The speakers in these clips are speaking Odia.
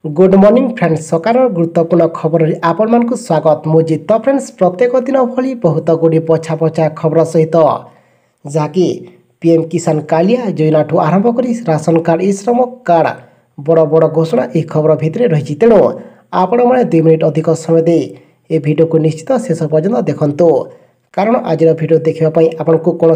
गुड मॉर्निंग फ्रेंड्स सकार गुरुत्वपूर्ण खबर आपण मानक स्वागत मुझे तो फ्रेंड्स प्रत्येक दिन भली बहुत गुड़ी पछा पछा खबर सहित जहाँकि पीएम किसान कालिया योजना ठू आरंभ कर राशन कार्ड ई श्रम कार्ड बड़ बड़ घोषणा यह खबर भितर रही तेणु आपण मैंने 2 मिनिट अधिक समय दे ए वीडियो को निश्चित शेष पर्यंत देखंतु कारण आज वीडियो देखापी आपन को कौन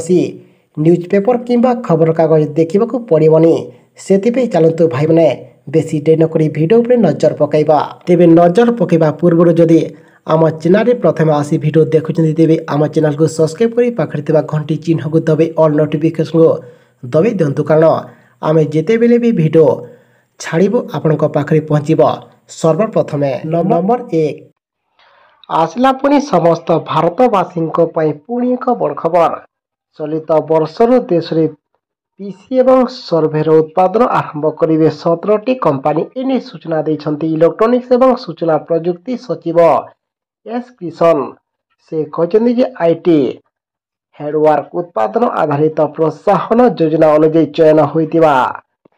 न्यूज पेपर किंबा खबर कागज देखा पड़ोनी से चलतु भाई मैंने बेसी डेरी नक भिडियो उपर नजर पकईबा तेरे नजर पकईबा पूर्व जदि आम चैनल प्रथम आसी भिडियो देखुं तेज आम चैनल को सब्सक्राइब कर पाखे घंटी चिन्ह को दबे ऑल नोटिफिकेशन को दबे दिंतु कारण आम जिते बेले भी भिडियो छाड़ू आपण पाखे पहुँचब सर्वप्रथम नंबर 1 आसला पुणी समस्त भारतवासी पुणी एक बड़ खबर चलित वर्षर देश में पीसी एवं सर्भेर उत्पादन आरंभ करेंगे 17टी कंपानी एने सूचना देते इलेक्ट्रोनिक्स एवं सूचना प्रजुक्ति सचिव एस किशन से कहते आईटी हेडवर्क उत्पादन आधारित प्रोत्साहन योजना अनुଯାयी चयन होता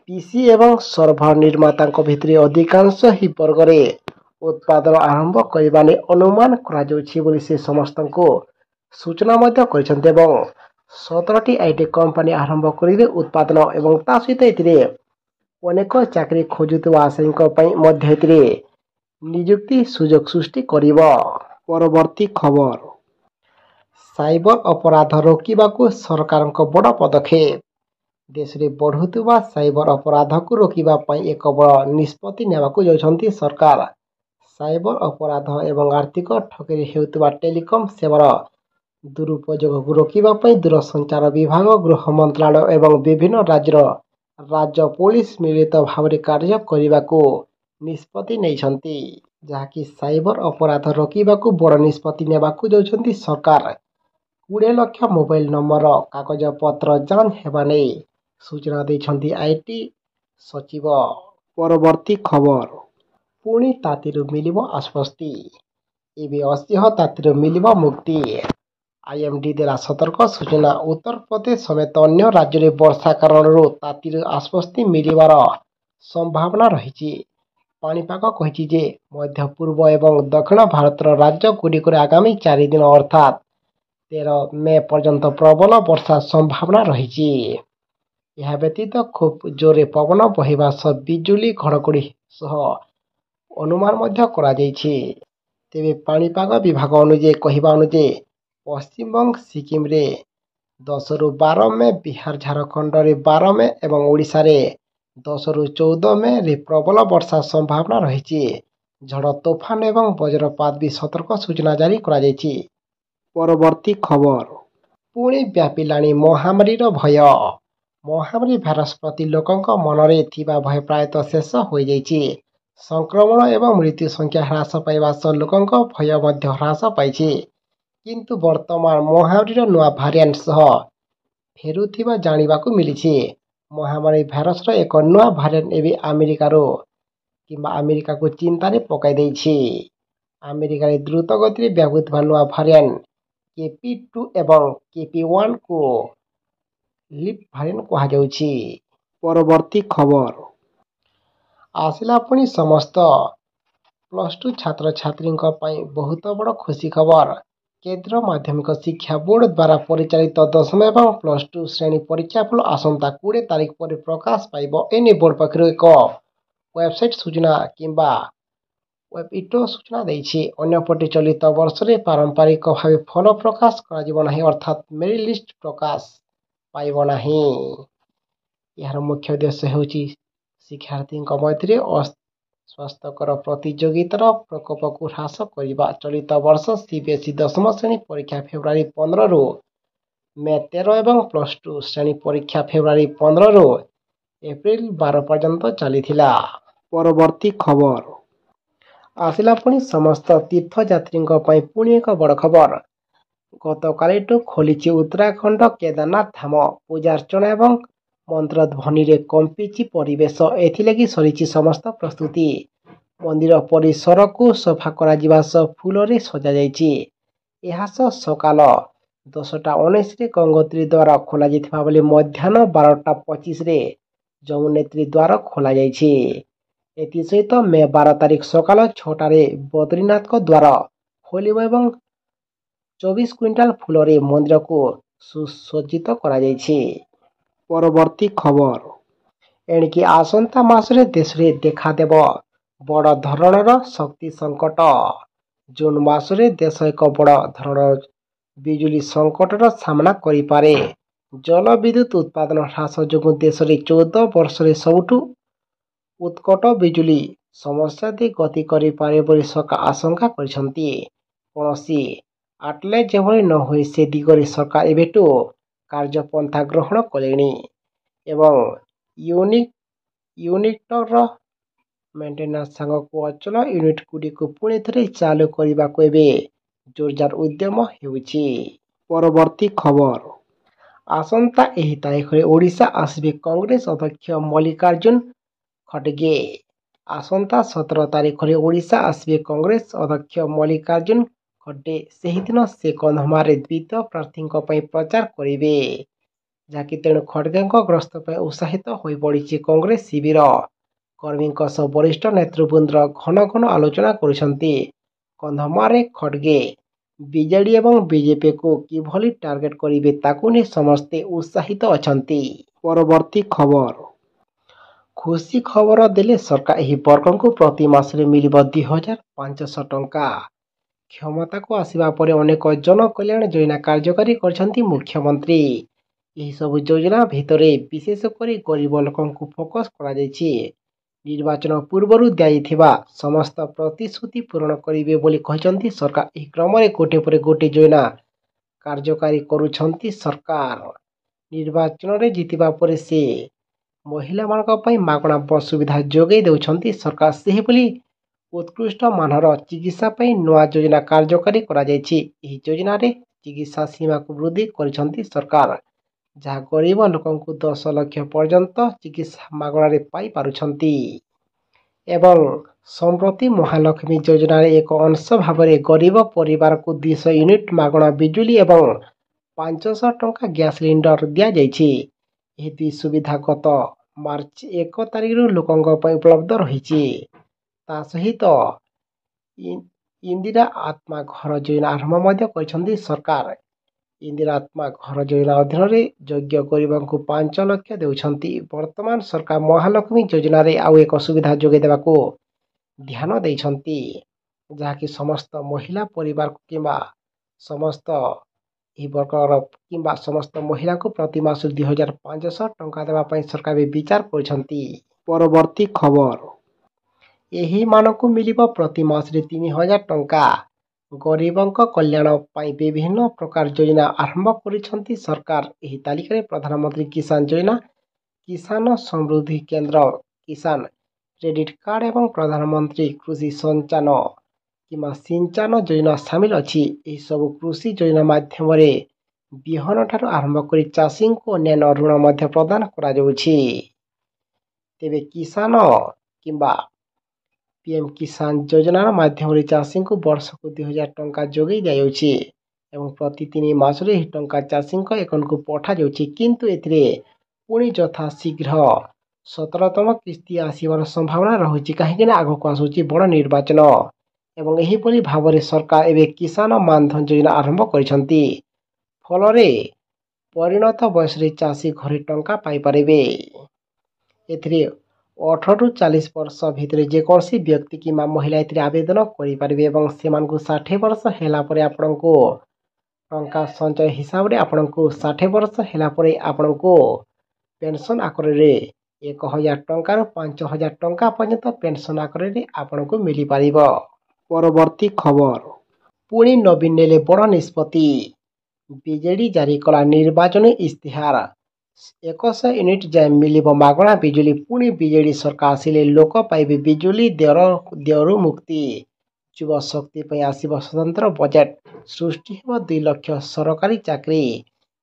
पीसी एवं सर्भर निर्माता भितर अधिकांश ही वर्ग में उत्पादन आरंभ करने अनुमान कर समस्त को सूचना 17टी आईटी कंपानी आरंभ करेंगे उत्पादन एवं ता सहित अनेक चाकरी खोजुवा आशायी नियुक्ति सुजोग सृष्टि करिब। परवर्ती खबर साइबर अपराध रोकने को सरकार बड़ पदक्षेप देश में बढ़ुवा साइबर अपराध को रोकने एक बड़ निष्पत्ति नेबाकू जाउछंती सरकार साइबर अपराध एवं आर्थिक ठकेरी हेउतबा टेलीकॉम सेवार दुरुपयोग को रोकने दूरसंचार विभाग गृह मंत्रालय एवं विभिन्न राज्य पुलिस मिलित भाव कार्य करने को निष्पत्ति नहीं जहाँकि साइबर अपराध रोकने को बड़ निष्पत्ति नेबाकू जाउछंती सरकार 20 लाख मोबाइल नंबर कागज पत्र जांच हेबा नै सूचना देछंती आईटी सचिव। परवर्ती खबर पुणी तातीरु मिलिबो आश्वस्ति एबे असह्य तातीरु मिलिबो मुक्ति आईएमडी देला सतर्क सूचना उत्तर प्रदेश समेत अन्य राज्य में वर्षा कारण तातीर आश्वस्ति मिलिबार संभावना रही पाणीपाग कही जे मध्य पूर्व एवं दक्षिण भारतर राज्य गुड़िक आगामी 4 दिन अर्थात 13 मे पर्यंत प्रबल वर्षा संभावना रही यह व्यतीत खूब जोरे पवन बहिबा सह बिजुली घड़घड़ी सह अनुमान तेरे पाणीपाग विभाग अनुଯାयी कहवा अनुଯାयी पश्चिमबंग सिक्किम रे 10 रु 12 मे बिहार झारखंड रे 12 मे एवं ओडिशा रे 10 रु 14 मे रे प्रबल वर्षा संभावना रही झड़ तोफान एवं वज्रपात भी सतर्क सूचना जारी करा जायछि। परवर्ती खबर पुणी व्यापिलाणी महामारी भय महामारी भाइरस प्रति लोकों मनरे थिबा भय प्रायतः शेष हो जायछि संक्रमण एवं मृत्यु संख्या ह्रास पाइबा सह लोकों भय मध्य ह्रास पाइछि किंतु वर्तमान महामारी नुआ भारिएंट सह फेरुथिबा जानिबाकू मिलिछि महामारी भाइरस एक नुआ भारिएंट एवं अमेरिका को चिंता पकाई देछि अमेरिका रे द्रुत गति व्यापुवा नुआ भारिएंट KP2 एवं KP1 को लिप भारिएंट कहा जाउछि। परवर्ती खबर आसला पुणी समस्त +2 छात्र छात्री बहुत बड़ खुशी खबर केंद्र माध्यमिक शिक्षा बोर्ड द्वारा परिचालित 10वीं एवं +2 श्रेणी परीक्षाफल आसंता 20 तारीख पर प्रकाश पाइब एने बोर्ड पक्षर एक वेबसाइट सूचना किंबा वेबइटो सूचना देछि अन्यपटे चलित वर्ष में पारंपरिक भाव फल प्रकाश कर अर्थात मेरिट लिस्ट प्रकाश पाइब नाही यार मुख्य उद्देश्य होछि शिक्षार्थी मध्य स्वास्थ्यकर प्रतियोगितार प्रकोप को ह्रास करने चलित वर्ष सीबीएसई 10वीं श्रेणी परीक्षा फेब्रुआरी 15 रु मे 13 एवं +2 श्रेणी परीक्षा फेब्रुआरी 15 रु एप्रिल 12 पर्यंत चली। परवर्ती खबर आसला पुणी समस्त तीर्थयात्री पुणी एक बड़ खबर गतकालिठू खोली उत्तराखंड केदारनाथ धाम पूजार्चना एवं मंत्र ध्वनि रे कंपिची परिवेश एथिलागि सरी समस्त प्रस्तुति मंदिर परिसर को सफा करा जिबा सह फूल रे सजा जायछि एहा सकाल 10:19 रे गंगोत्री द्वार खोला जायथिबा बेले मध्याह्न 12:25 रे जमुनेत्री द्वार खोला जायछि ଏଥିସହିତ ମେ 12 ତାରିଖ ସକାଳ 6ଟାରେ ବଦ୍ରିନାଥଙ୍କ ଦ୍ୱାର ଖୋଲିବ ଏବଂ 24 କ୍ୱିଣ୍ଟାଲ ଫୁଲରେ ମନ୍ଦିରକୁ ସୁସଜ୍ଜିତ କରାଯାଇଛି। ପରବର୍ତ୍ତୀ ଖବର। ଏଣିକି ଆସନ୍ତା ମାସରେ ଦେଶରେ ଦେଖାଦେବ ବଡ଼ ଧରଣର ଶକ୍ତି ସଙ୍କଟ। ଜୁନ୍ ମାସରେ ଦେଶ ଏକ ବଡ଼ ଧରଣର ବିଜୁଳି ସଙ୍କଟର ସାମ୍ନା କରିପାରେ। ଜଳବିଦ୍ୟୁତ ଉତ୍ପାଦନ ହ୍ରାସ ଯୋଗୁଁ ଦେଶରେ 14 ବର୍ଷରେ ସବୁଠୁ ଉତ୍କଟ ବିଜୁଳି ସମସ୍ୟା ଦେଇ ଗତି କରିପାରେ ବୋଲି ସରକାର ଆଶଙ୍କା କରିଛନ୍ତି। କୌଣସି ଆଉଟଲେ ଯେଭଳି ନ ହୁଏ ସେ ଦିଗରେ ସରକାର ଏବେଠୁ କାର୍ଯ୍ୟପନ୍ଥା ଗ୍ରହଣ କଲେଣି ଏବଂ ୟୁନିଟ୍ର ମେଣ୍ଟେନାନ୍ସ ସାଙ୍ଗକୁ ଅଚଳ ୟୁନିଟ୍ଗୁଡ଼ିକୁ ପୁଣି ଥରେ ଚାଲୁ କରିବାକୁ ଏବେ ଜୋରଦାର ଉଦ୍ୟମ ହେଉଛି। ପରବର୍ତ୍ତୀ ଖବର। ଆସନ୍ତା ଏହି ତାରିଖରେ ଓଡ଼ିଶା ଆସିବେ କଂଗ୍ରେସ ଅଧ୍ୟକ୍ଷ ମଲ୍ଲିକାର୍ଜୁନ ଖଡଗେ। ଆସନ୍ତା 17 ତାରିଖରେ ଓଡ଼ିଶା ଆସିବେ କଂଗ୍ରେସ ଅଧ୍ୟକ୍ଷ ମଲ୍ଲିକାର୍ଜୁନ ଖଡଗେ। ସେହିଦିନ ସେ କନ୍ଧମାଳରେ ଦ୍ୱିତୀୟ ପ୍ରାର୍ଥୀଙ୍କ ପାଇଁ ପ୍ରଚାର କରିବେ, ଯାହାକି ତେଣୁ ଖଡଗେଙ୍କ ଗସ୍ତ ପାଇଁ ଉତ୍ସାହିତ ହୋଇପଡ଼ିଛି କଂଗ୍ରେସ ଶିବିର। କର୍ମୀଙ୍କ ସହ ବରିଷ୍ଠ ନେତୃବୃନ୍ଦ ଘନ ଘନ ଆଲୋଚନା କରୁଛନ୍ତି। କନ୍ଧମାଳରେ ଖଡଗେ ବିଜେଡି ଏବଂ ବିଜେପିକୁ କିଭଳି ଟାର୍ଗେଟ କରିବେ ତାକୁ ନେଇ ସମସ୍ତେ ଉତ୍ସାହିତ ଅଛନ୍ତି। ପରବର୍ତ୍ତୀ ଖବର। ଖୁସି ଖବର ଦେଲେ ସରକାର ଏହି ବର୍ଗଙ୍କୁ ପ୍ରତି ମାସରେ ମିଳିବ 2,500 ଟଙ୍କା। କ୍ଷମତାକୁ ଆସିବା ପରେ ଅନେକ ଜନକଲ୍ୟାଣ ଯୋଜନା କାର୍ଯ୍ୟକାରୀ କରିଛନ୍ତି ମୁଖ୍ୟମନ୍ତ୍ରୀ। ଏହିସବୁ ଯୋଜନା ଭିତରେ ବିଶେଷ କରି ଗରିବ ଲୋକଙ୍କୁ ଫୋକସ କରାଯାଇଛି। ନିର୍ବାଚନ ପୂର୍ବରୁ ଦିଆଯାଇଥିବା ସମସ୍ତ ପ୍ରତିଶ୍ରୁତି ପୂରଣ କରିବେ ବୋଲି କହିଛନ୍ତି ସରକାର। ଏହି କ୍ରମରେ ଗୋଟିଏ ପରେ ଗୋଟିଏ ଯୋଜନା କାର୍ଯ୍ୟକାରୀ କରୁଛନ୍ତି ସରକାର। ନିର୍ବାଚନରେ ଜିତିବା ପରେ ସେ ମହିଳାମାନଙ୍କ ପାଇଁ ମାଗଣା ବସ୍ ସୁବିଧା ଯୋଗାଇ ଦେଉଛନ୍ତି ସରକାର। ସେହିଭଳି ଉତ୍କୃଷ୍ଟ ମାନର ଚିକିତ୍ସା ପାଇଁ ନୂଆ ଯୋଜନା କାର୍ଯ୍ୟକାରୀ କରାଯାଇଛି। ଏହି ଯୋଜନାରେ ଚିକିତ୍ସା ସୀମାକୁ ବୃଦ୍ଧି କରିଛନ୍ତି ସରକାର, ଯାହା ଗରିବ ଲୋକଙ୍କୁ 10 ଲକ୍ଷ ପର୍ଯ୍ୟନ୍ତ ଚିକିତ୍ସା ମାଗଣାରେ ପାଇପାରୁଛନ୍ତି। ଏବଂ ସମ୍ପ୍ରତି ମହାଲକ୍ଷ୍ମୀ ଯୋଜନାର ଏକ ଅଂଶ ଭାବରେ ଗରିବ ପରିବାରକୁ 200 ୟୁନିଟ୍ ମାଗଣା ବିଜୁଳି ଏବଂ 500 ଟଙ୍କା ଗ୍ୟାସ୍ ସିଲିଣ୍ଡର ଦିଆଯାଇଛି। ଏହି ଦୁଇ ସୁବିଧା ଗତ ମାର୍ଚ୍ଚ 1 ତାରିଖରୁ ଲୋକଙ୍କ ପାଇଁ ଉପଲବ୍ଧ ରହିଛି। ତା ସହିତ ଇନ୍ଦିରା ଆତ୍ମା ଘର ଯୋଜନା ଆରମ୍ଭ ମଧ୍ୟ କରିଛନ୍ତି ସରକାର। ଇନ୍ଦିରା ଆତ୍ମା ଘର ଯୋଜନା ଅଧୀନରେ ଯୋଗ୍ୟ ଗରିବଙ୍କୁ 5 ଲକ୍ଷ ଦେଉଛନ୍ତି। ବର୍ତ୍ତମାନ ସରକାର ମହାଲକ୍ଷ୍ମୀ ଯୋଜନାରେ ଆଉ ଏକ ସୁବିଧା ଯୋଗାଇ ଦେବାକୁ ଧ୍ୟାନ ଦେଇଛନ୍ତି, ଯାହାକି ସମସ୍ତ ମହିଳା ପରିବାରକୁ କିମ୍ବା ସମସ୍ତ ଏହି ବର୍ଗର କିମ୍ବା ସମସ୍ତ ମହିଳାଙ୍କୁ ପ୍ରତି ମାସକୁ 2,500 ଟଙ୍କା ଦେବା ପାଇଁ ସରକାର ଏବେ ବିଚାର କରୁଛନ୍ତି। ପରବର୍ତ୍ତୀ ଖବର। ଏହିମାନଙ୍କୁ ମିଳିବ ପ୍ରତି ମାସରେ 3,000 ଟଙ୍କା। ଗରିବଙ୍କ କଲ୍ୟାଣ ପାଇଁ ବିଭିନ୍ନ ପ୍ରକାର ଯୋଜନା ଆରମ୍ଭ କରିଛନ୍ତି ସରକାର। ଏହି ତାଲିକାରେ ପ୍ରଧାନମନ୍ତ୍ରୀ କିଷାନ ଯୋଜନା, କିଷାନ ସମୃଦ୍ଧି କେନ୍ଦ୍ର, କିଷାନ କ୍ରେଡିଟ୍ କାର୍ଡ ଏବଂ ପ୍ରଧାନମନ୍ତ୍ରୀ କୃଷି ସିଞ୍ଚାନ ଯୋଜନା ସାମିଲ ଅଛି। ଏହିସବୁ କୃଷି ଯୋଜନା ମାଧ୍ୟମରେ ବିହନ ଠାରୁ ଆରମ୍ଭ କରି ଚାଷୀଙ୍କୁ ଅନ୍ୟାନ୍ୟ ଋଣ ମଧ୍ୟ ପ୍ରଦାନ କରାଯାଉଛି। ତେବେ କିଷାନ କିମ୍ବା ପିଏମ୍ କିଷାନ ଯୋଜନାର ମାଧ୍ୟମରେ ଚାଷୀଙ୍କୁ ବର୍ଷକୁ 2,000 ଟଙ୍କା ଯୋଗାଇ ଦିଆଯାଉଛି ଏବଂ ପ୍ରତି 3 ମାସରେ ଏହି ଟଙ୍କା ଚାଷୀଙ୍କ ଆକାଉଣ୍ଟକୁ ପଠାଯାଉଛି। କିନ୍ତୁ ଏଥିରେ ପୁଣି ଯଥା ଶୀଘ୍ର 17ତମ କିସ୍ତି ଆସିବାର ସମ୍ଭାବନା ରହୁଛି, କାହିଁକି ନା ଆଗକୁ ଆସୁଛି ବଡ଼ ନିର୍ବାଚନ ଏବଂ ଏହିଭଳି ଭାବରେ ସରକାର ଏବେ କିଷାନ ମାନଧନ ଯୋଜନା ଆରମ୍ଭ କରିଛନ୍ତି। ଫଳରେ ପରିଣତ ବୟସରେ ଚାଷୀ ଘରେ ଟଙ୍କା ପାଇପାରିବେ। ଏଥିରେ 18 ରୁ 40 ବର୍ଷ ଭିତରେ ଯେକୌଣସି ବ୍ୟକ୍ତି କିମ୍ବା ମହିଳା ଏଥିରେ ଆବେଦନ କରିପାରିବେ ଏବଂ ସେମାନଙ୍କୁ 60 ବର୍ଷ ହେଲା ପରେ ଆପଣଙ୍କୁ ଟଙ୍କା ସଞ୍ଚୟ ହିସାବରେ ଆପଣଙ୍କୁ 60 ବର୍ଷ ହେଲା ପରେ ଆପଣଙ୍କୁ ପେନସନ ଆକାରରେ 1,000 ଟଙ୍କାରୁ 5,000 ଟଙ୍କା ପର୍ଯ୍ୟନ୍ତ ପେନସନ ଆକାରରେ ଆପଣଙ୍କୁ ମିଳିପାରିବ। ପରବର୍ତ୍ତୀ ଖବର। ପୁଣି ନବୀନ ନେଲେ ବଡ଼ ନିଷ୍ପତ୍ତି। ବିଜେଡି ଜାରି କଲା ନିର୍ବାଚନୀ ଇସ୍ତାହାର। 100 ୟୁନିଟ୍ ଯାଏଁ ମିଳିବ ମାଗଣା ବିଜୁଳି। ପୁଣି ବିଜେଡି ସରକାର ଆସିଲେ ଲୋକ ପାଇବେ ବିଜୁଳି ଦେୟରୁ ମୁକ୍ତି। ଯୁବ ଶକ୍ତି ପାଇଁ ଆସିବ ସ୍ୱତନ୍ତ୍ର ବଜେଟ୍। ସୃଷ୍ଟି ହେବ 2 ଲକ୍ଷ ସରକାରୀ ଚାକିରି।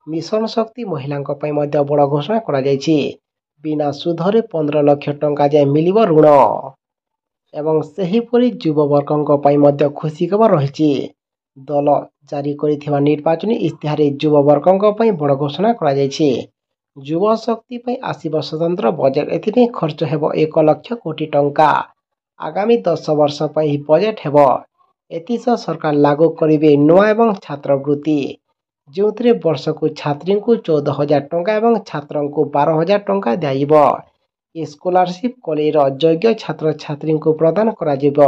ମିଶନ ଶକ୍ତି ମହିଳାଙ୍କ ପାଇଁ ମଧ୍ୟ ବଡ଼ ଘୋଷଣା କରାଯାଇଛି। ବିନା ସୁଧରେ 15 ଲକ୍ଷ ଟଙ୍କା ଯାଏଁ ମିଳିବ ଋଣ। ଏବଂ ସେହିପରି ଯୁବବର୍ଗଙ୍କ ପାଇଁ ମଧ୍ୟ ଖୁସି ଖବର ରହିଛି। ଦଳ ଜାରି କରିଥିବା ନିର୍ବାଚନୀ ଇସ୍ତାହାରରେ ଯୁବବର୍ଗଙ୍କ ପାଇଁ ବଡ଼ ଘୋଷଣା କରାଯାଇଛି। ଯୁବ ଶକ୍ତି ପାଇଁ ଆସିବ ସ୍ୱତନ୍ତ୍ର ବଜେଟ୍। ଏଥିପାଇଁ ଖର୍ଚ୍ଚ ହେବ 1,00,000 କୋଟି ଟଙ୍କା। ଆଗାମୀ 10 ବର୍ଷ ପାଇଁ ଏହି ବଜେଟ୍ ହେବ। ଏଥିସହ ସରକାର ଲାଗୁ କରିବେ ନୂଆ ଏବଂ ଛାତ୍ରବୃତ୍ତି, ଯେଉଁଥିରେ ବର୍ଷକୁ ଛାତ୍ରୀଙ୍କୁ 14,000 ଟଙ୍କା ଏବଂ ଛାତ୍ରଙ୍କୁ 12,000 ଟଙ୍କା ଦିଆଯିବ। ଏ ସ୍କଲାରସିପ୍ କଲେଜର ଯୋଗ୍ୟ ଛାତ୍ରଛାତ୍ରୀଙ୍କୁ ପ୍ରଦାନ କରାଯିବ।